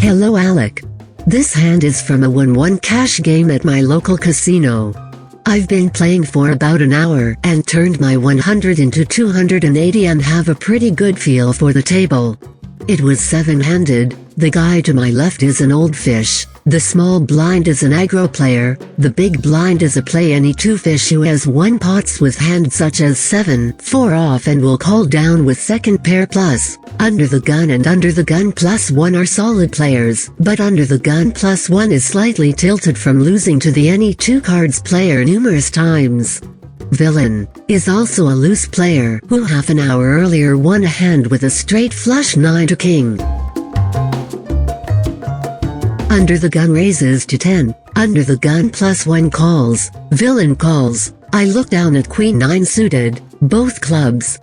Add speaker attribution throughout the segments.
Speaker 1: Hello Alec. This hand is from a 1-1 cash game at my local casino. I've been playing for about an hour and turned my 100 into 280 and have a pretty good feel for the table. It was 7-handed, the guy to my left is an old fish, the small blind is an aggro player, the big blind is a play any 2 fish who has 1 pots with hands such as 7, 4 off and will call down with second pair plus. Under the gun and under the gun plus 1 are solid players, but under the gun plus 1 is slightly tilted from losing to the any 2 cards player numerous times. Villain is also a loose player who half an hour earlier won a hand with a straight flush 9 to king. Under the gun raises to 10, under the gun plus 1 calls, villain calls. I look down at queen 9 suited, both clubs.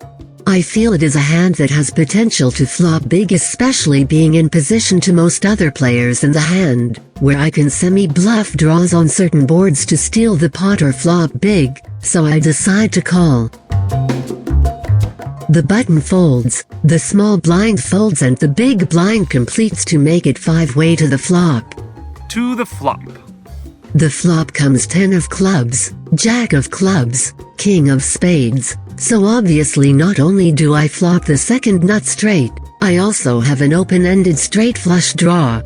Speaker 1: I feel it is a hand that has potential to flop big, especially being in position to most other players in the hand, where I can semi-bluff draws on certain boards to steal the pot or flop big, so I decide to call. The button folds, the small blind folds and the big blind completes to make it 5-way to the flop.
Speaker 2: To the flop.
Speaker 1: The flop comes 10 of clubs, jack of clubs, king of spades. So obviously not only do I flop the second nut straight, I also have an open-ended straight flush draw.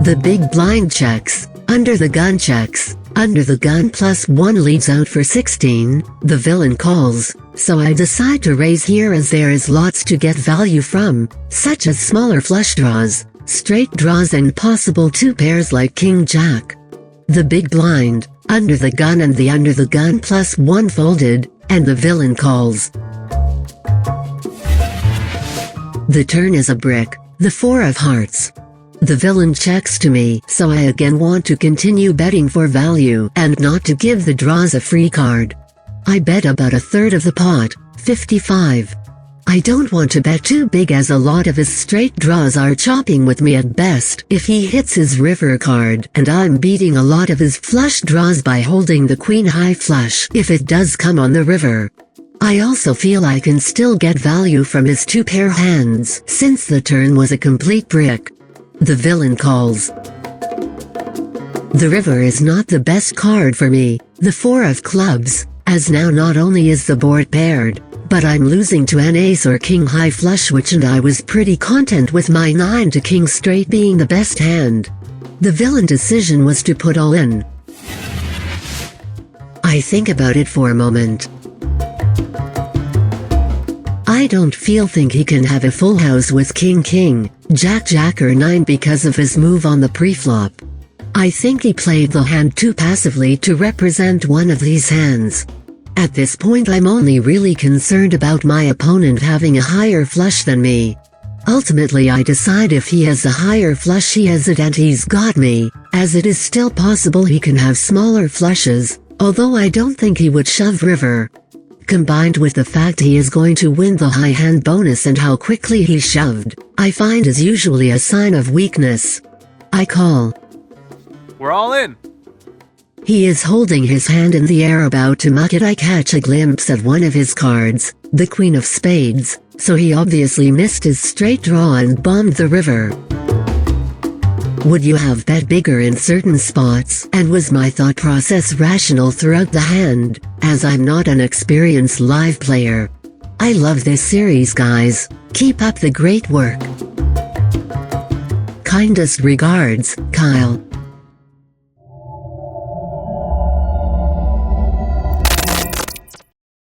Speaker 1: The big blind checks, under the gun checks, under the gun plus 1 leads out for 16, the villain calls, so I decide to raise here as there is lots to get value from, such as smaller flush draws, straight draws and possible 2 pairs like king jack. The big blind, under the gun and the under the gun plus 1 folded, and the villain calls. The turn is a brick, the 4 of hearts. The villain checks to me, so I again want to continue betting for value and not to give the draws a free card. I bet about a third of the pot, 55. I don't want to bet too big as a lot of his straight draws are chopping with me at best if he hits his river card, and I'm beating a lot of his flush draws by holding the queen high flush if it does come on the river. I also feel I can still get value from his 2 pair hands since the turn was a complete brick. The villain calls. The river is not the best card for me, the 4 of clubs, as now not only is the board paired, but I'm losing to an ace or king high flush which and I was pretty content with my 9 to king straight being the best hand. The villain decision was to put all in. I think about it for a moment. I don't think he can have a full house with king jack or 9 because of his move on the preflop. I think he played the hand too passively to represent one of these hands. At this point I'm only really concerned about my opponent having a higher flush than me. Ultimately I decide if he has a higher flush he has it and he's got me, as it is still possible he can have smaller flushes, although I don't think he would shove river. Combined with the fact he is going to win the high hand bonus and how quickly he shoved, I find is usually a sign of weakness. I call.
Speaker 2: We're all in.
Speaker 1: He is holding his hand in the air about to muck it. I catch a glimpse at one of his cards, the queen of spades, so he obviously missed his straight draw and bombed the river. Would you have bet bigger in certain spots? And was my thought process rational throughout the hand, as I'm not an experienced live player? I love this series guys, keep up the great work. Kindest regards, Kyle.